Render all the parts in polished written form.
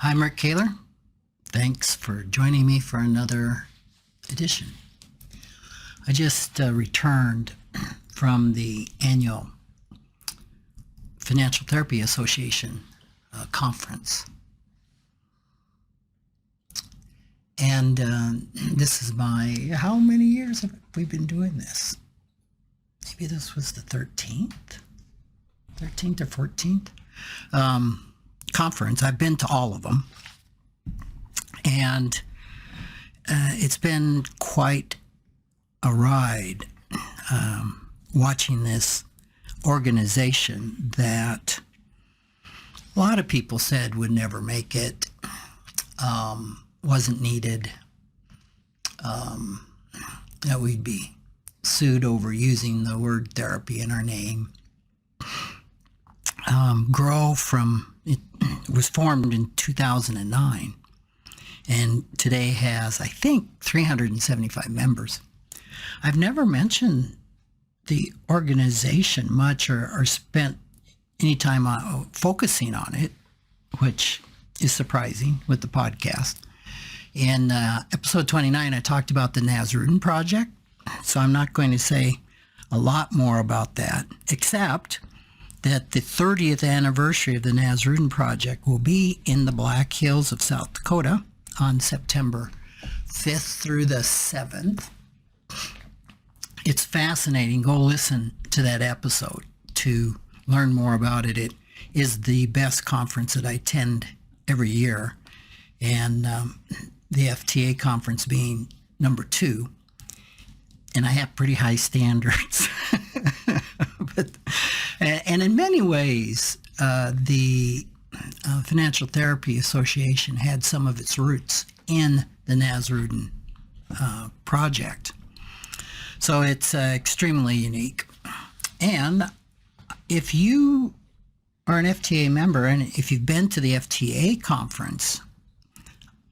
Hi, Mark Kahler. Thanks for joining me for another edition. I just returned from the annual Financial Therapy Association conference. And this is how many years have we been doing this? Maybe this was the 13th or 14th conference. I've been to all of them. And it's been quite a ride watching this organization that a lot of people said would never make it, wasn't needed, that we'd be sued over using the word therapy in our name. It was formed in 2009 and today has, I think, 375 members. I've never mentioned the organization much or spent any time focusing on it, which is surprising with the podcast. In episode 29, I talked about the Nasrudin Project, so I'm not going to say a lot more about that, except that the 30th anniversary of the Nasrudin Project will be in the Black Hills of South Dakota on September 5th through the 7th. It's fascinating. Go listen to that episode to learn more about it. It is the best conference that I attend every year, and the FTA conference being number 2. And I have pretty high standards. And in many ways, the Financial Therapy Association had some of its roots in the Nasrudin project. So it's extremely unique. And if you are an FTA member, and if you've been to the FTA conference,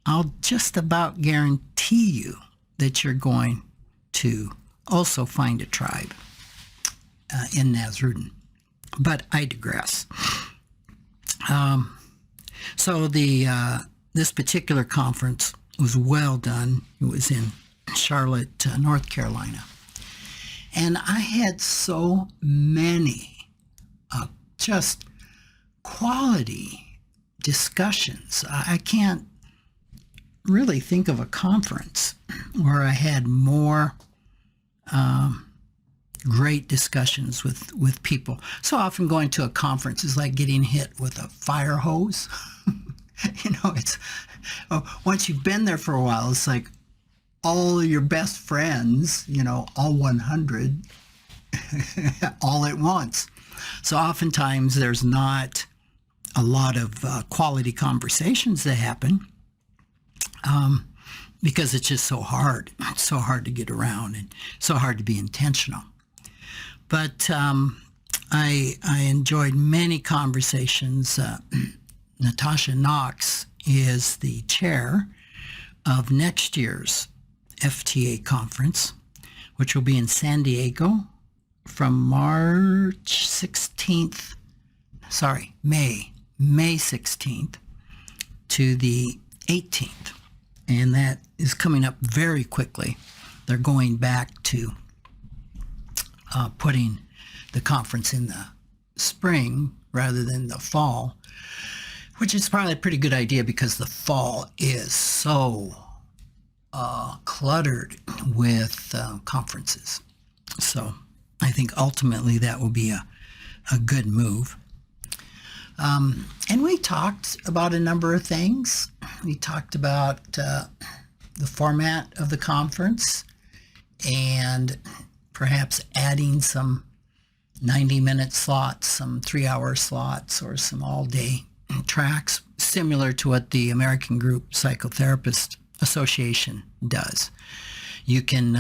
I'll just about guarantee you that you're going to also find a tribe in Nasrudin. But I digress. So this particular conference was well done. It was in Charlotte, North Carolina. And I had so many just quality discussions. I can't really think of a conference where I had more great discussions with people. So often going to a conference is like getting hit with a fire hose. It's once you've been there for a while, it's like all your best friends, all 100 all at once. So oftentimes there's not a lot of quality conversations that happen because it's just so hard. It's so hard to get around and so hard to be intentional. But I enjoyed many conversations. Natasha Knox is the chair of next year's FTA conference, which will be in San Diego from May 16th to the 18th. And that is coming up very quickly. They're going back to putting the conference in the spring rather than the fall, which is probably a pretty good idea because the fall is so cluttered with conferences. So I think ultimately that will be a good move. And we talked about a number of things. We talked about the format of the conference and perhaps adding some 90-minute slots, some 3-hour slots, or some all-day tracks, similar to what the American Group Psychotherapist Association does. You can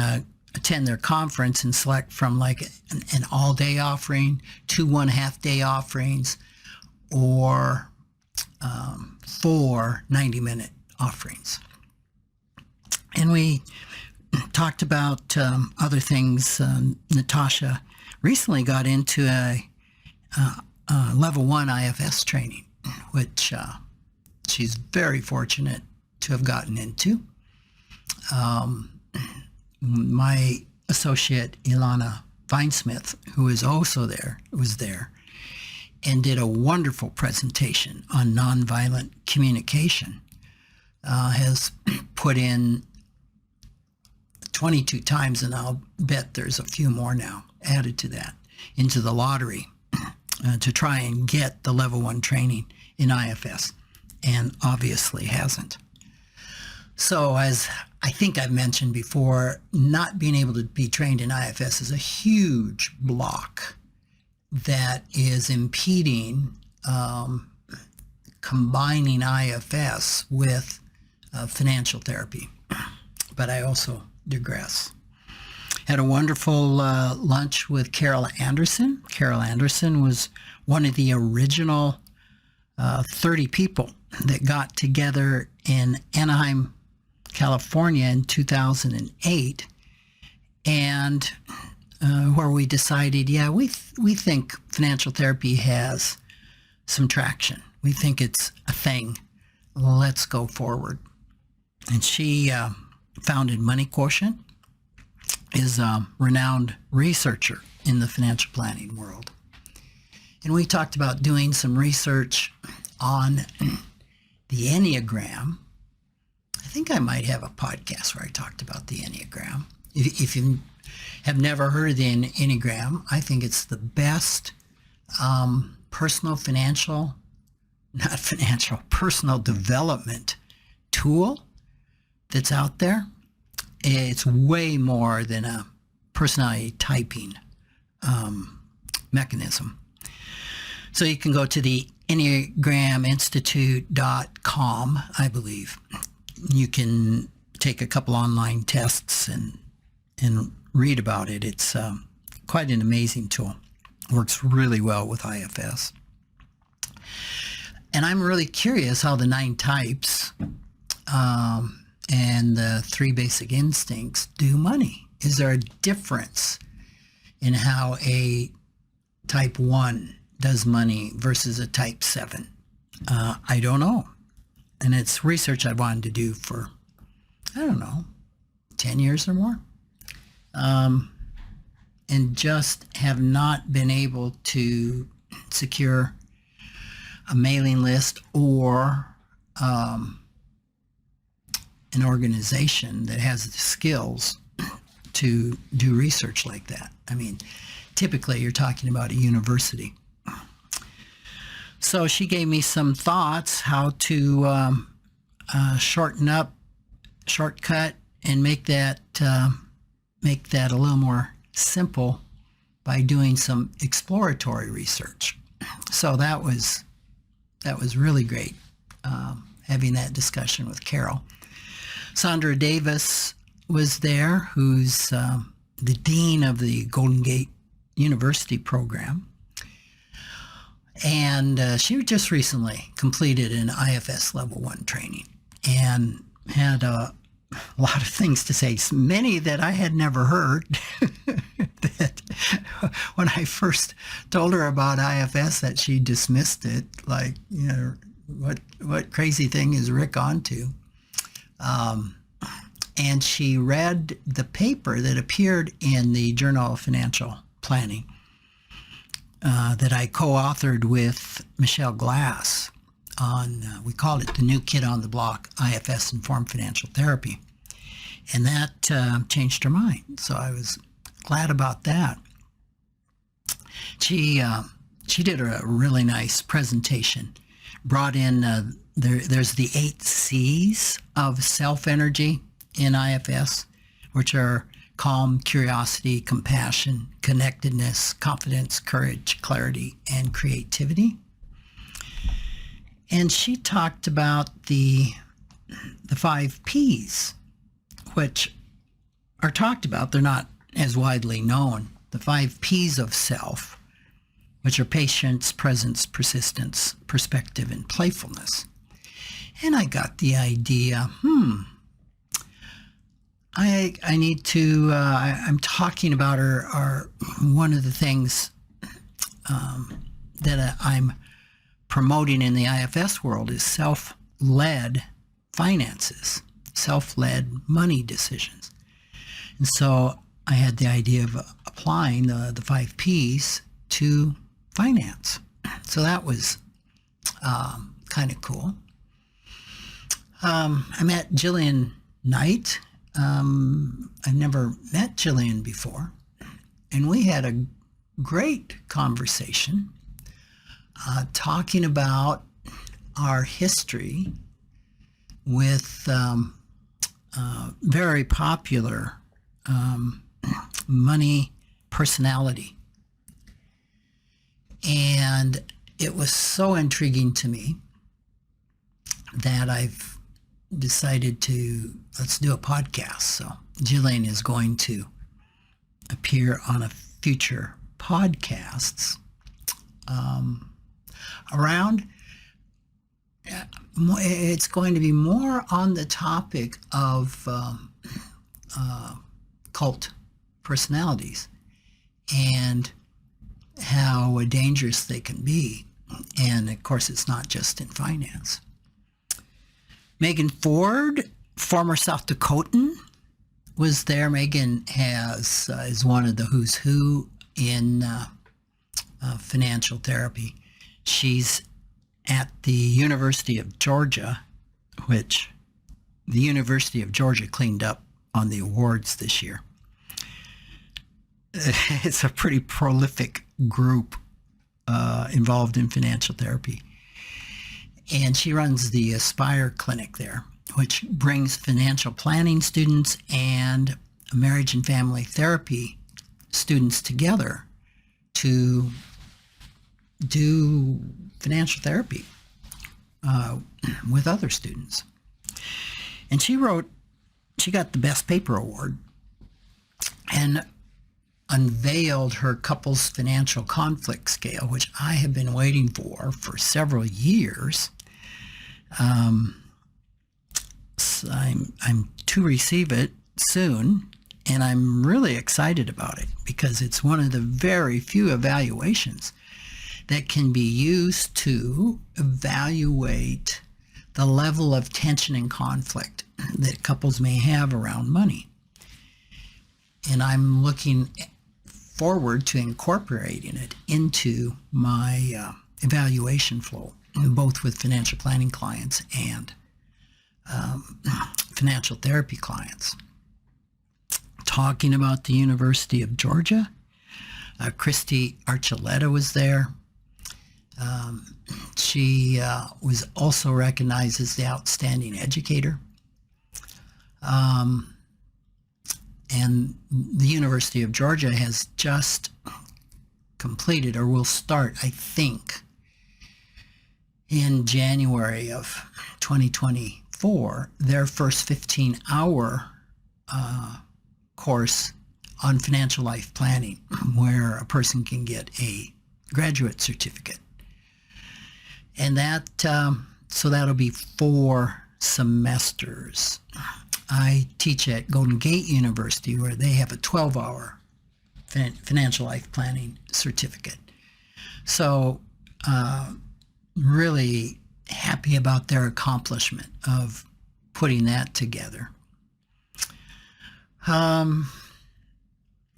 attend their conference and select from like an all-day offering, 2 1/2-day offerings, or 4 90-minute offerings. And we talked about other things. Natasha recently got into a level 1 IFS training, which she's very fortunate to have gotten into. My associate, Ilana Vinesmith, who is also there, was there and did a wonderful presentation on nonviolent communication. Has put in 22 times, and I'll bet there's a few more now added to that, into the lottery to try and get the level 1 training in IFS, and obviously hasn't. So as I think I've mentioned before, not being able to be trained in IFS is a huge block that is impeding combining IFS with financial therapy. But I also digress. Had a wonderful lunch with Carol Anderson. Carol Anderson was one of the original 30 people that got together in Anaheim, California in 2008, and where we decided, we think financial therapy has some traction. We think it's a thing. Let's go forward. And she founded Money Quotient, is a renowned researcher in the financial planning world. And we talked about doing some research on the Enneagram. I think I might have a podcast where I talked about the Enneagram. If you have never heard of the Enneagram, I think it's the best personal development tool that's out there. It's way more than a personality typing mechanism. So you can go to the EnneagramInstitute.com, I believe. You can take a couple online tests and read about it. It's quite an amazing tool. Works really well with IFS. And I'm really curious how the 9 types and the 3 basic instincts do money. Is there a difference in how a type 1 does money versus a type 7? I don't know. And it's research I wanted to do for, 10 years or more. And just have not been able to secure a mailing list or an organization that has the skills to do research like that. I mean, typically you're talking about a university. So she gave me some thoughts how to shortcut, and make that a little more simple by doing some exploratory research. So that was really great, having that discussion with Carol. Sandra Davis was there, who's the dean of the Golden Gate University program. And she just recently completed an IFS Level 1 training and had a lot of things to say, many that I had never heard. That when I first told her about IFS, that she dismissed it, like, what crazy thing is Rick onto? And she read the paper that appeared in the Journal of Financial Planning that I co-authored with Michelle Glass on, we called it The New Kid on the Block, IFS Informed Financial Therapy. And that changed her mind. So I was glad about that. She did a really nice presentation, brought in, there's the 8 C's of self-energy in IFS, which are calm, curiosity, compassion, connectedness, confidence, courage, clarity, and creativity. And she talked about the 5 P's, which are talked about. They're not as widely known. The 5 P's of self, which are patience, presence, persistence, perspective, and playfulness. And I got the idea, I need to, I'm talking about one of the things that I'm promoting in the IFS world is self-led finances, self-led money decisions. And so I had the idea of applying the 5 Ps to finance. So that was kind of cool. I met Jillian Knight. I've never met Jillian before. And we had a great conversation talking about our history with very popular money personality. And it was so intriguing to me that I've decided let's do a podcast. So Jillian is going to appear on a future podcasts around. It's going to be more on the topic of cult personalities and how dangerous they can be. And of course, it's not just in finance. Megan Ford, former South Dakotan, was there. Megan is one of the who's who in financial therapy. She's at the University of Georgia, which the University of Georgia cleaned up on the awards this year. It's a pretty prolific group involved in financial therapy. And she runs the Aspire Clinic there, which brings financial planning students and marriage and family therapy students together to do financial therapy with other students. And she got the Best Paper Award and unveiled her couples financial conflict scale, which I have been waiting for several years. So I'm to receive it soon, and I'm really excited about it because it's one of the very few evaluations that can be used to evaluate the level of tension and conflict that couples may have around money. And I'm looking forward to incorporating it into my evaluation flow, both with financial planning clients and financial therapy clients. Talking about the University of Georgia, Christy Archuleta was there. She was also recognized as the outstanding educator. And the University of Georgia has just completed, or will start, I think, in January of 2024, their first 15-hour course on financial life planning, where a person can get a graduate certificate. And that, so that'll be 4 semesters. I teach at Golden Gate University, where they have a 12-hour financial life planning certificate. So really happy about their accomplishment of putting that together.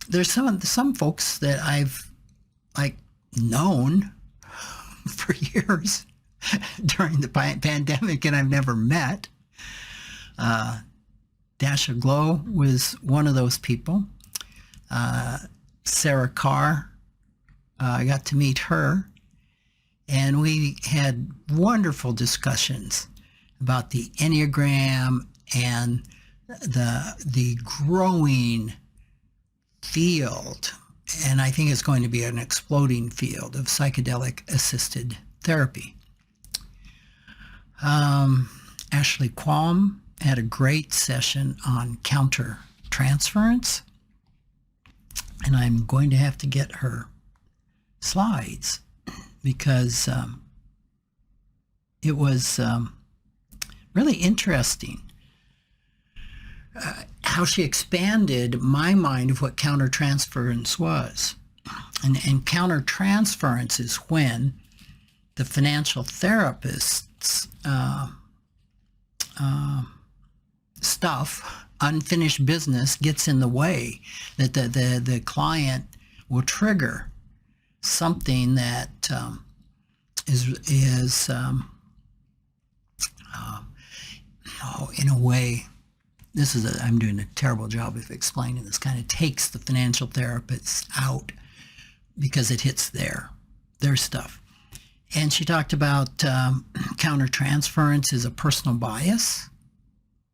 There's some folks that I've known for years during the pandemic, and I've never met. Dasha Glow was one of those people. Sarah Carr, I got to meet her, and we had wonderful discussions about the Enneagram and the growing field, and I think it's going to be an exploding field of psychedelic-assisted therapy. Ashley Qualm had a great session on counter-transference, and I'm going to have to get her slides because it was really interesting how she expanded my mind of what countertransference was. And countertransference is when the financial therapists stuff, unfinished business gets in the way, that the client will trigger something that is in a way, I'm doing a terrible job of explaining this, kind of takes the financial therapist out because it hits their stuff. And she talked about countertransference is a personal bias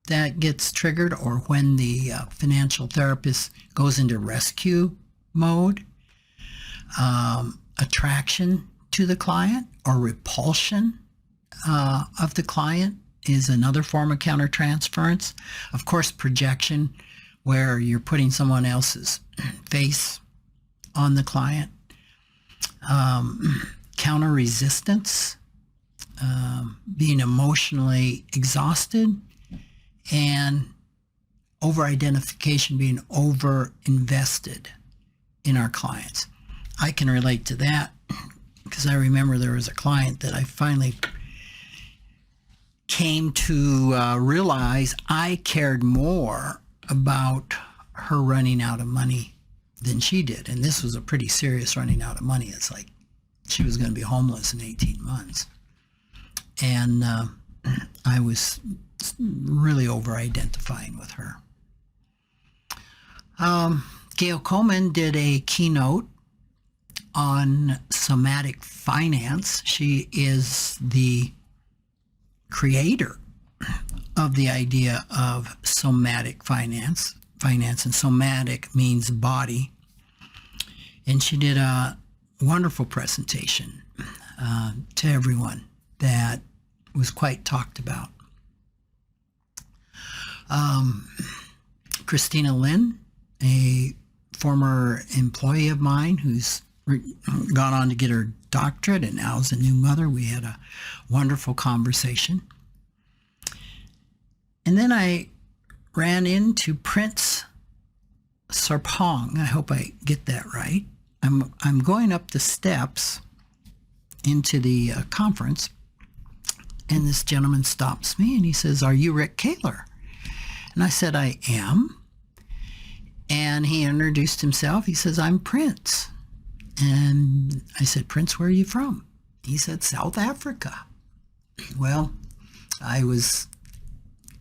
that gets triggered, or when the financial therapist goes into rescue mode, attraction to the client or repulsion of the client is another form of countertransference. Of course, projection, where you're putting someone else's face on the client. Counter resistance, being emotionally exhausted, and over identification, being over invested in our clients. I can relate to that because I remember there was a client that I finally came to realize I cared more about her running out of money than she did. And this was a pretty serious running out of money. It's like she was going to be homeless in 18 months. And I was really over-identifying with her. Gail Coleman did a keynote on somatic finance. She is the creator of the idea of somatic finance, and somatic means body. And she did a wonderful presentation to everyone that was quite talked about. Christina Lynn, a former employee of mine who's gone on to get her doctorate and now is a new mother. We had a wonderful conversation. And then I ran into Prince Sarpong. I hope I get that right. I'm going up the steps into the conference, and this gentleman stops me and he says, "Are you Rick Kahler?" And I said, "I am." And he introduced himself. He says, "I'm Prince." And I said, "Prince, where are you from?" He said, "South Africa." Well, I was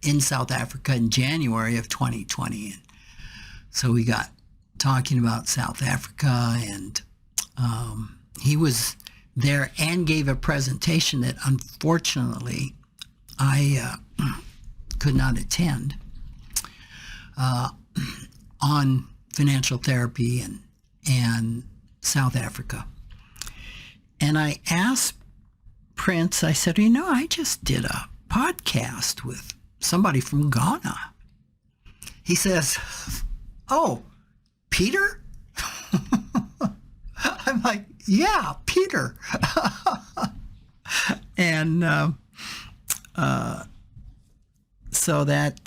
in South Africa in January of 2020. And so we got talking about South Africa, and he was there and gave a presentation that unfortunately I could not attend on financial therapy and South Africa. And I asked Prince, I said, I just did a podcast with somebody from Ghana. He says, "Oh, Peter?" I'm like, "Yeah, Peter." And so that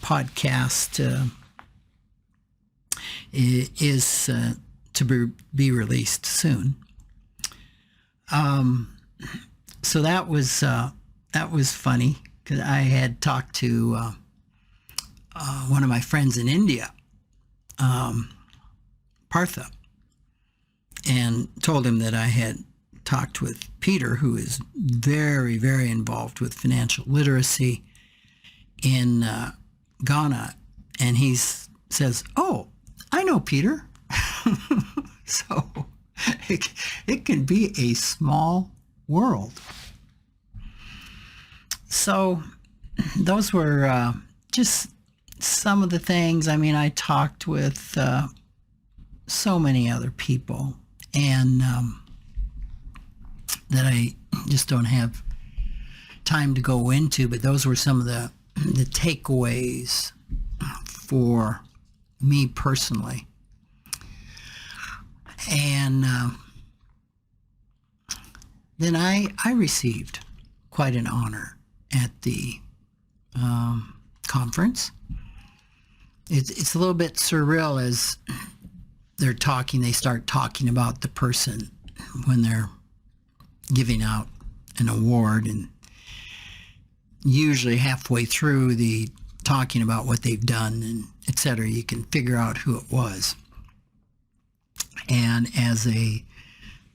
podcast is to be released soon. So that was funny, because I had talked to one of my friends in India, Partha, and told him that I had talked with Peter, who is very, very involved with financial literacy in Ghana. And he says, "Oh, I know Peter." So it can be a small world. So those were just some of the things. I mean, I talked with so many other people, and that I just don't have time to go into, but those were some of the takeaways for me personally. And then I received quite an honor at the conference. It's a little bit surreal as they start talking about the person when they're giving out an award, and usually halfway through the talking about what they've done and et cetera, you can figure out who it was. And as they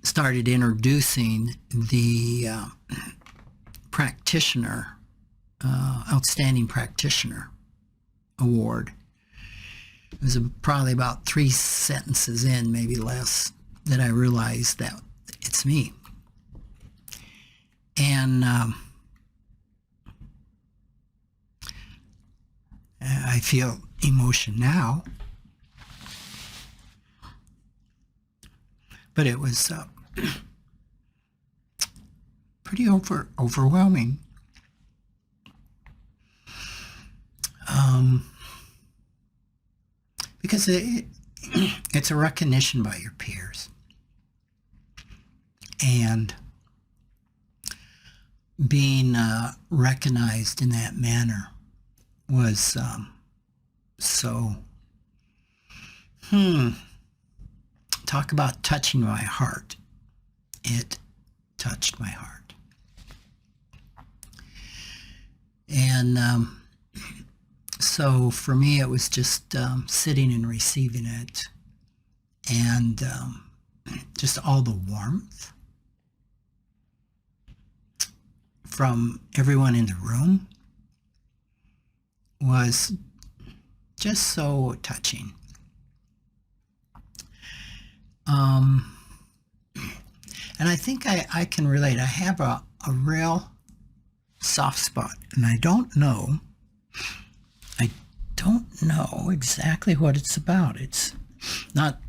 started introducing the practitioner, outstanding practitioner award, it was probably about 3 sentences in, maybe less, that I realized that it's me. And I feel emotion now, but it was pretty overwhelming. Because it's a recognition by your peers. And being recognized in that manner was so, talk about touching my heart. It touched my heart. And so for me, it was just sitting and receiving it, and just all the warmth from everyone in the room was just so touching. And I think I can relate. I have a real soft spot, and I don't know exactly what it's about. It's not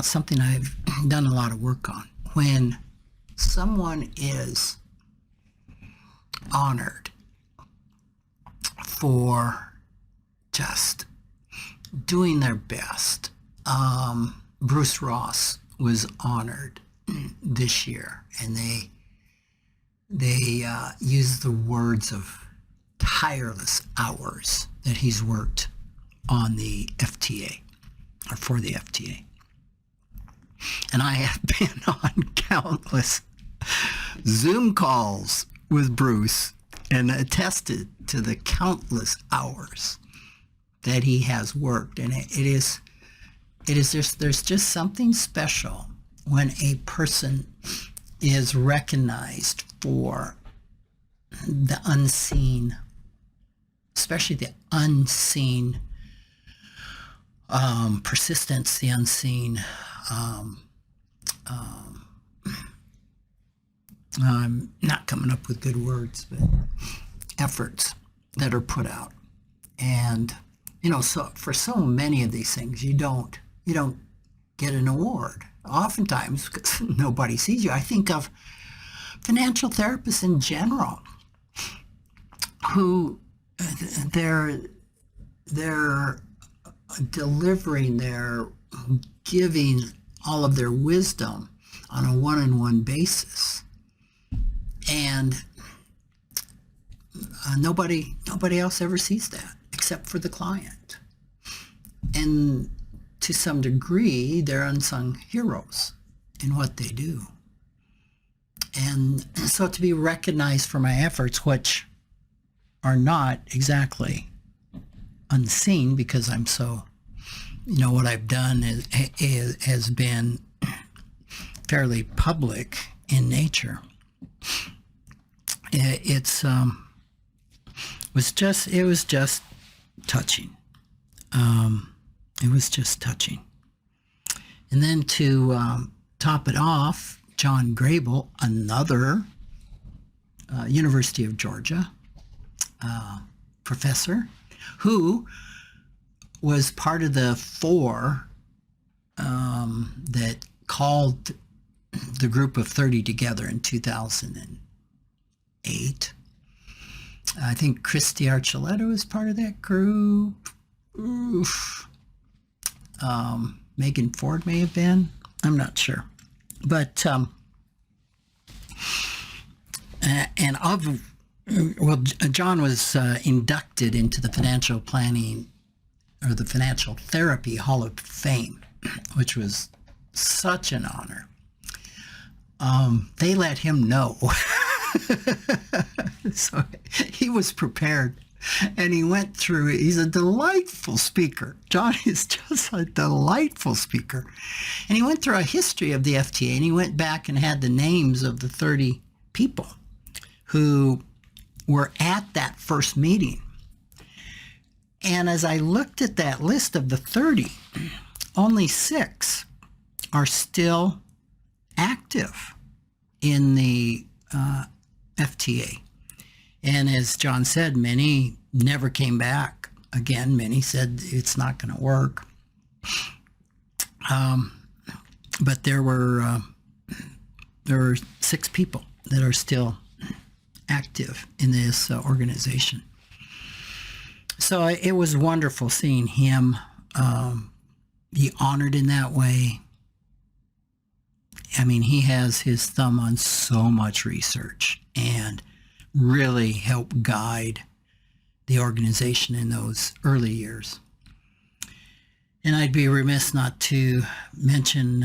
something I've done a lot of work on. When someone is honored for just doing their best. Bruce Ross was honored this year, and they used the words of tireless hours that he's worked on the FTA, or for the FTA. And I have been on countless Zoom calls with Bruce and attested to the countless hours that he has worked. And there's just something special when a person is recognized for the unseen, especially the unseen persistence, the unseen I'm not coming up with good words, but efforts that are put out. And so for so many of these things, you don't get an award oftentimes because nobody sees you. I think of financial therapists in general who they're delivering, they're giving all of their wisdom on a one-on-one basis, and nobody else ever sees that except for the client. And to some degree, they're unsung heroes in what they do. And so to be recognized for my efforts, which are not exactly unseen because I'm so, what I've done has been fairly public in nature. It was just touching. It was just touching. And then to top it off, John Grable, another University of Georgia professor, who was part of the 4 that called the group of 30 together in 2008. I think Christy Archuleta was part of that group. Megan Ford may have been. I'm not sure. But, John was inducted into the Financial Planning or the Financial Therapy Hall of Fame, which was such an honor. They let him know So he was prepared. And he went through, he's a delightful speaker. John is just a delightful speaker. And he went through a history of the FTA, and he went back and had the names of the 30 people who were at that first meeting. And as I looked at that list of the 30, only 6 are still active in the FTA. And as John said, many never came back again. Many said it's not going to work. But there were 6 people that are still active in this organization. So it was wonderful seeing him be honored in that way. I mean, he has his thumb on so much research and really helped guide the organization in those early years. And I'd be remiss not to mention,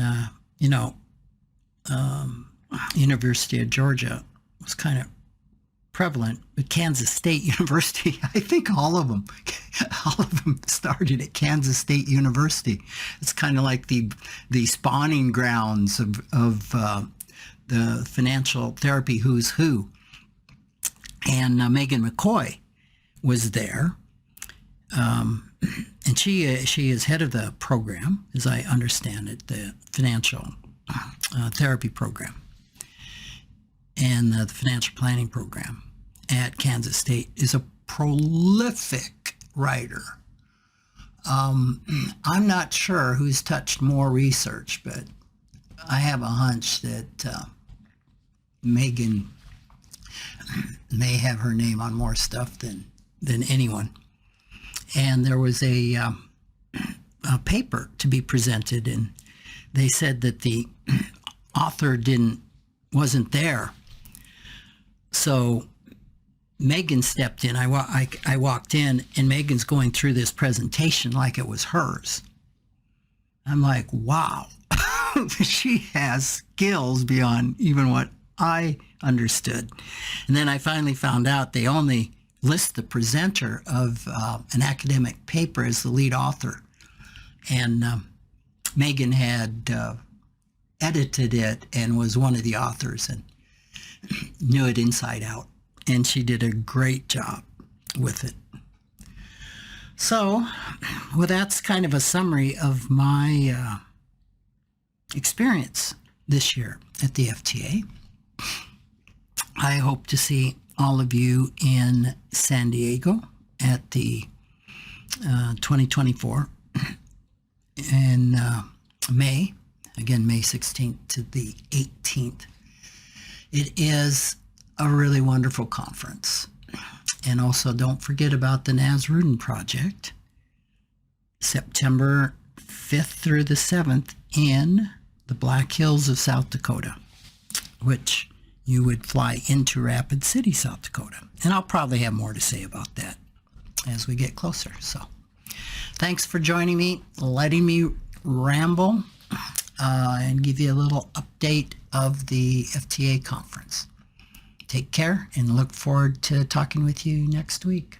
University of Georgia was kind of prevalent, but Kansas State University, I think all of them started at Kansas State University. It's kind of like the spawning grounds of the financial therapy who's who. And Megan McCoy was there, and she is head of the program, as I understand it, the financial therapy program and the financial planning program at Kansas State. Is a prolific writer. I'm not sure who's touched more research, but I have a hunch that Megan may have her name on more stuff than anyone. And there was a paper to be presented, and they said that the author wasn't there. So Megan stepped in. I walked in, and Megan's going through this presentation like it was hers. I'm like, wow, she has skills beyond even what I understood. And then I finally found out they only list the presenter of an academic paper as the lead author. And Megan had edited it and was one of the authors and knew it inside out. And she did a great job with it. So, well, that's kind of a summary of my experience this year at the FTA. I hope to see all of you in San Diego at the 2024 in May, again, May 16th to the 18th. It is a really wonderful conference. And also don't forget about the Naz Rudin Project, September 5th through the 7th in the Black Hills of South Dakota, which you would fly into Rapid City, South Dakota. And I'll probably have more to say about that as we get closer. So thanks for joining me, letting me ramble and give you a little update of the FTA conference. Take care and look forward to talking with you next week.